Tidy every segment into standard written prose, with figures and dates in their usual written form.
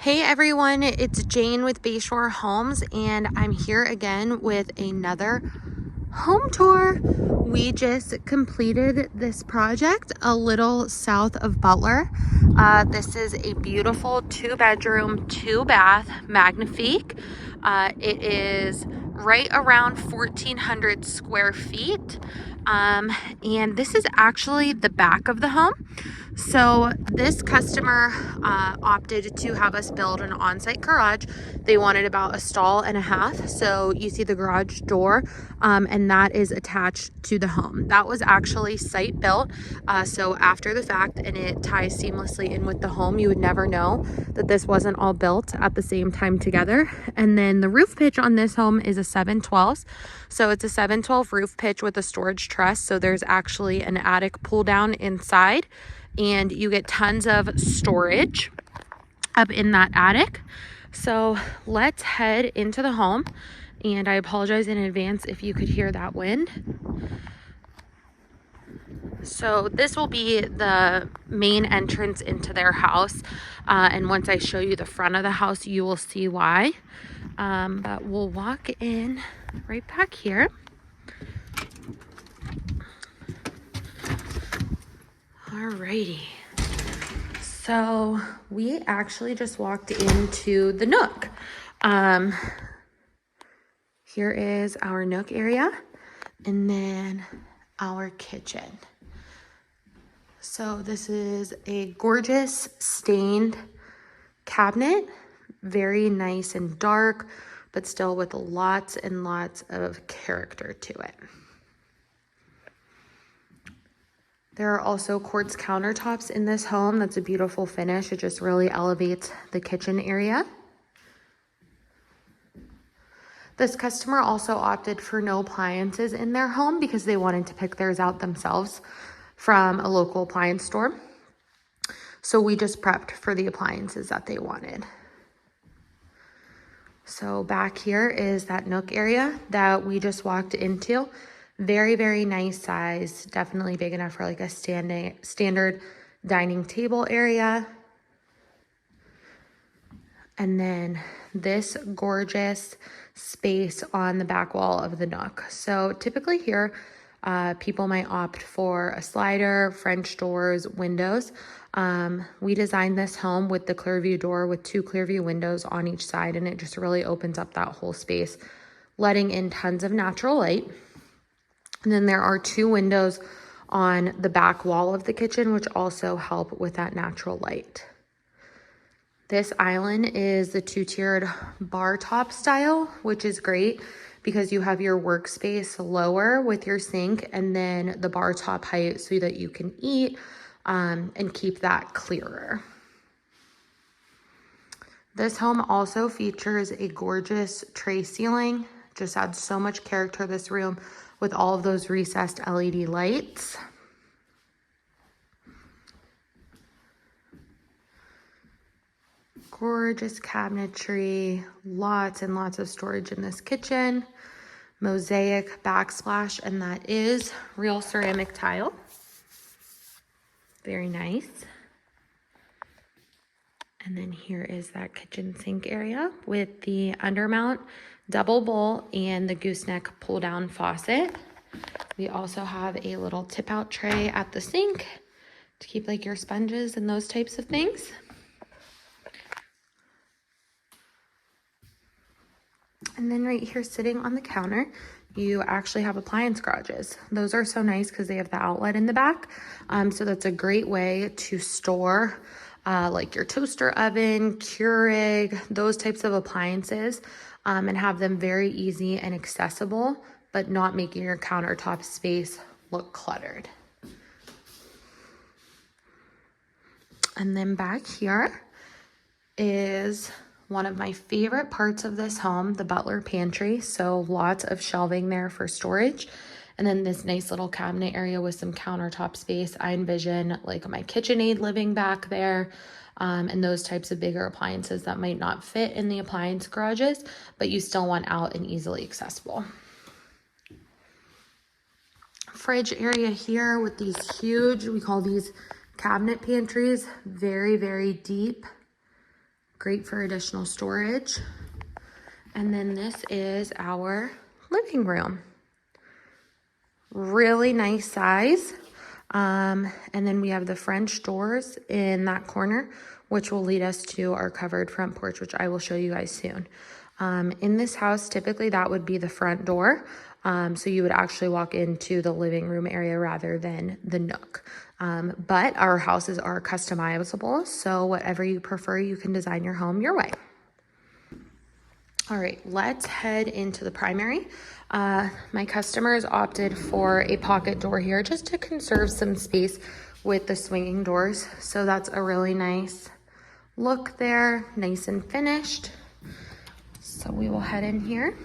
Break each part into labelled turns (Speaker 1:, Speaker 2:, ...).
Speaker 1: Hey everyone, it's Jane with Bayshore Homes, and I'm here again with another home tour. We just completed this project a little south of Butler. This is a beautiful 2-bedroom, 2-bath Magnifique. It is right around 1,400 square feet. And this is actually the back of the home. So this customer opted to have us build an on-site garage. They wanted about a stall and a half. So you see the garage door, and that is attached to the home. That was actually site built. So after the fact, and it ties seamlessly in with the home, you would never know that this wasn't all built at the same time together. And then the roof pitch on this home is a 7/12. So it's a 7/12 roof pitch with a storage truss. So there's actually an attic pull down inside, and you get tons of storage up in that attic. So let's head into the home, and I apologize in advance if you could hear that wind. So this will be the main entrance into their house, and once I show you the front of the house, you will see why. But we'll walk in right back here. Alrighty. So we actually just walked into the nook. Here is our nook area, and then our kitchen. So this is a gorgeous stained cabinet, very nice and dark, but still with lots and lots of character to it. There are also quartz countertops in this home. That's a beautiful finish. It just really elevates the kitchen area. This customer also opted for no appliances in their home because they wanted to pick theirs out themselves from a local appliance store. So we just prepped for the appliances that they wanted. So back here is that nook area that we just walked into. Very, very nice size. Definitely big enough for like a standard dining table area. And then this gorgeous space on the back wall of the nook. So typically here, people might opt for a slider, French doors, windows. We designed this home with the Clearview door with 2 Clearview windows on each side, and it just really opens up that whole space, letting in tons of natural light. And then there are 2 windows on the back wall of the kitchen, which also help with that natural light. This island is the 2-tiered bar top style, which is great because you have your workspace lower with your sink and then the bar top height so that you can eat and keep that clearer. This home also features a gorgeous tray ceiling. Just adds so much character to this room with all of those recessed LED lights. Gorgeous cabinetry, lots and lots of storage in this kitchen. Mosaic backsplash, and that is real ceramic tile. Very nice. And then here is that kitchen sink area with the undermount double bowl and the gooseneck pull down faucet. We also have a little tip out tray at the sink to keep like your sponges and those types of things. And then right here sitting on the counter, you actually have appliance garages. Those are so nice because they have the outlet in the back. So that's a great way to store like your toaster oven, Keurig, those types of appliances, and have them very easy and accessible, but not making your countertop space look cluttered. And then back here is one of my favorite parts of this home, the butler pantry. So lots of shelving there for storage. And then this nice little cabinet area with some countertop space. I envision like my KitchenAid living back there, and those types of bigger appliances that might not fit in the appliance garages, but you still want out and easily accessible. Fridge area here with these huge, we call these cabinet pantries, very, very deep Great for additional storage. And then this is our living room. Really nice size. And then we have the French doors in that corner, which will lead us to our covered front porch, which I will show you guys soon. In this house, typically that would be the front door. So you would actually walk into the living room area rather than the nook. But our houses are customizable, so whatever you prefer, you can design your home your way. All right, let's head into the primary. My customers opted for a pocket door here just to conserve some space with the swinging doors. So that's a really nice look there, nice and finished. So we will head in here.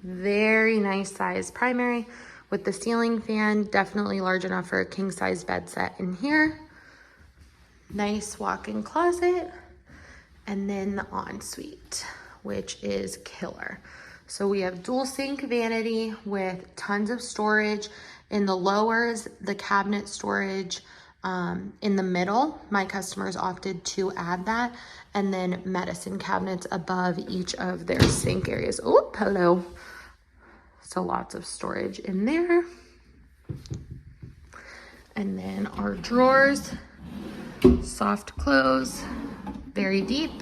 Speaker 1: Very nice size primary with the ceiling fan, definitely large enough for a king size bed set in here. Nice walk-in closet, and then the ensuite, which is killer. So we have dual sink vanity with tons of storage in the lowers, the cabinet storage in the middle. My customers opted to add that, and then medicine cabinets above each of their sink areas. Oh, hello. So lots of storage in there. And then our drawers, soft close, very deep.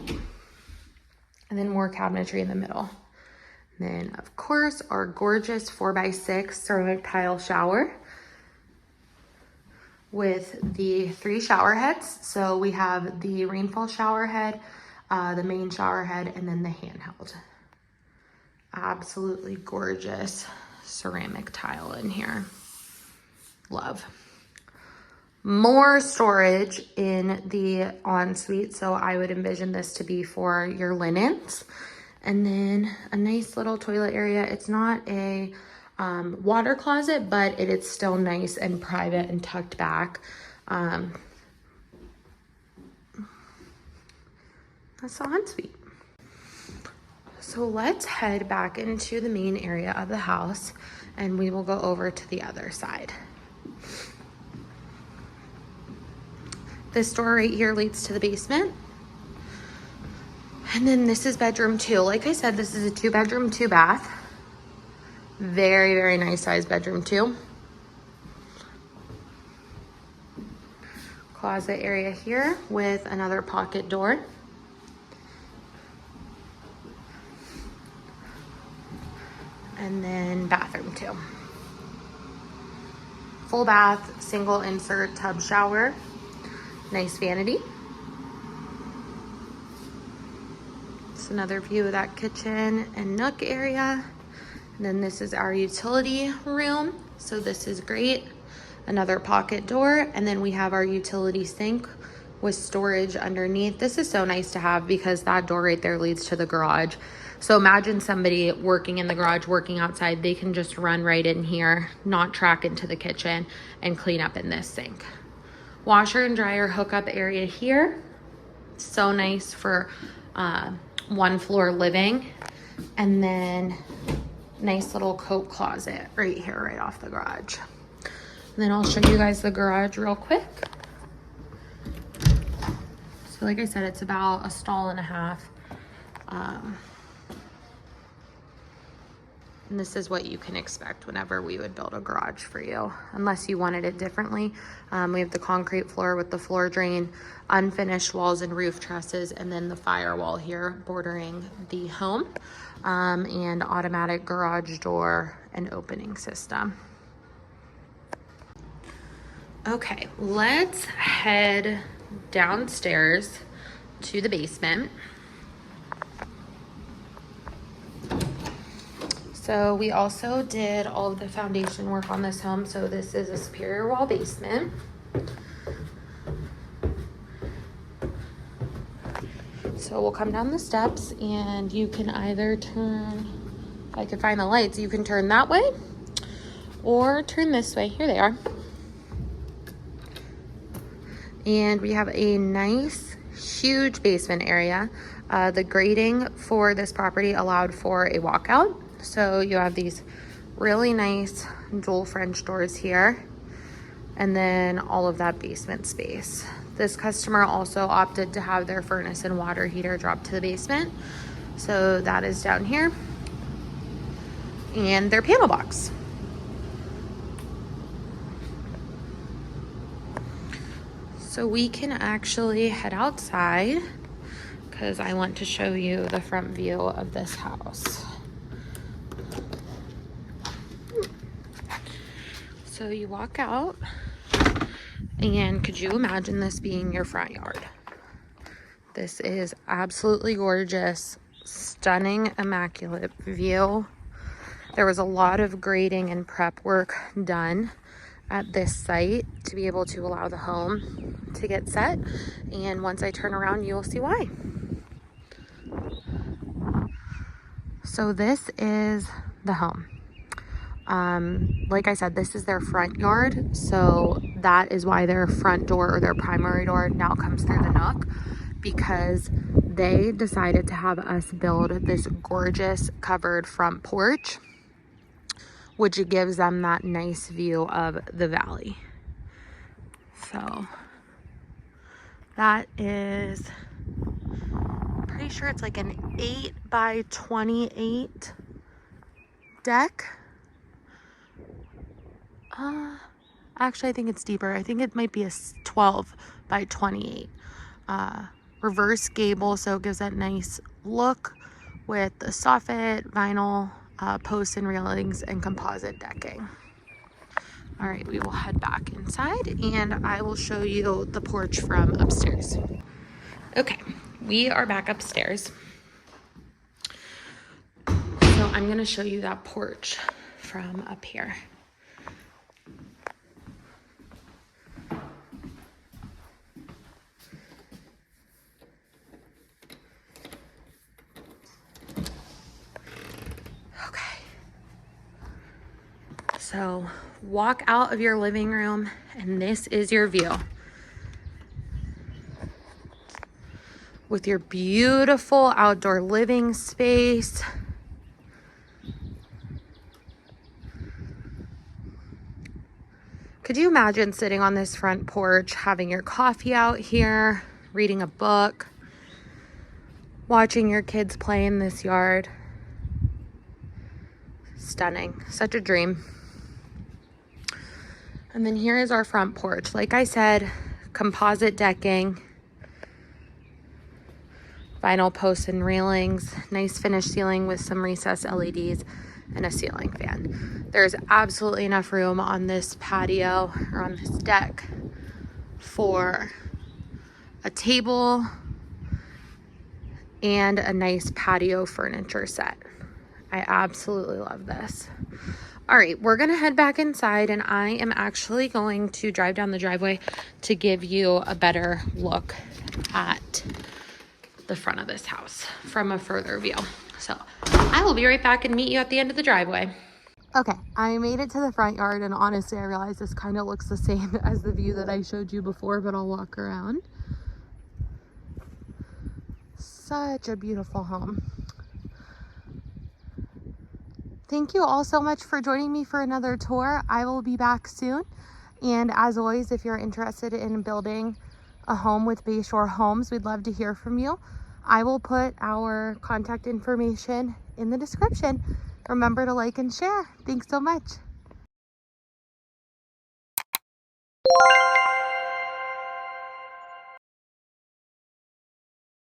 Speaker 1: And then more cabinetry in the middle. And then of course our gorgeous 4x6 ceramic tile shower with the 3 shower heads. So we have the rainfall shower head, the main shower head, and then the handheld. Absolutely gorgeous ceramic tile in here. Love. More storage in the ensuite, so I would envision this to be for your linens. And then a nice little toilet area. It's not a water closet, but it is still nice and private and tucked back. That's the ensuite. So let's head back into the main area of the house, and we will go over to the other side. This door right here leads to the basement. And then this is bedroom 2. Like I said, this is a 2-bedroom, 2-bath. Very, very nice size bedroom 2. Closet area here with another pocket door. And then bathroom 2. Full bath, single insert tub shower. Nice vanity. It's another view of that kitchen and nook area. And then this is our utility room. So this is great. Another pocket door. And then we have our utility sink with storage underneath. This is so nice to have because that door right there leads to the garage. So imagine somebody working in the garage, working outside, they can just run right in here, not track into the kitchen, and clean up in this sink. Washer and dryer hookup area here. So nice for 1-floor living. And then nice little coat closet right here, right off the garage. And then I'll show you guys the garage real quick. So like I said, it's about a stall and a half. And this is what you can expect whenever we would build a garage for you, unless you wanted it differently. We have the concrete floor with the floor drain, unfinished walls and roof trusses, and then the firewall here bordering the home, and automatic garage door and opening system. Okay, let's head downstairs to the basement. So we also did all of the foundation work on this home. So this is a superior wall basement. So we'll come down the steps and you can either turn, if I could find the lights, you can turn that way or turn this way. Here they are. And we have a nice, huge basement area. The grading for this property allowed for a walkout. So you have these really nice dual French doors here, and then all of that basement space. This customer also opted to have their furnace and water heater drop to the basement. So that is down here. And their panel box. So we can actually head outside because I want to show you the front view of this house. So you walk out, and could you imagine this being your front yard? This is absolutely gorgeous, stunning, immaculate view. There was a lot of grading and prep work done at this site to be able to allow the home to get set. And once I turn around, you will see why. So this is the home. Like I said, this is their front yard. So that is why their front door, or their primary door, now comes through the nook, because they decided to have us build this gorgeous covered front porch, which gives them that nice view of the valley. So that is, pretty sure it's like an 8 by 28 deck. Actually, I think it's deeper. I think it might be a 12 by 28. Reverse gable, so it gives that nice look with the soffit, vinyl posts and railings, and composite decking. All right, we will head back inside and I will show you the porch from upstairs. Okay, we are back upstairs. So I'm gonna show you that porch from up here. So walk out of your living room and this is your view. With your beautiful outdoor living space. Could you imagine sitting on this front porch, having your coffee out here, reading a book, watching your kids play in this yard? Stunning, such a dream. And then here is our front porch. Like I said, composite decking, vinyl posts and railings, nice finished ceiling with some recessed LEDs and a ceiling fan. There's absolutely enough room on this patio, or on this deck, for a table and a nice patio furniture set. I absolutely love this. All right, we're gonna head back inside and I am actually going to drive down the driveway to give you a better look at the front of this house from a further view. So I will be right back and meet you at the end of the driveway. Okay, I made it to the front yard and honestly I realized this kind of looks the same as the view that I showed you before, but I'll walk around. Such a beautiful home. Thank you all so much for joining me for another tour. I will be back soon. And as always, if you're interested in building a home with Bayshore Homes, we'd love to hear from you. I will put our contact information in the description. Remember to like and share. Thanks so much.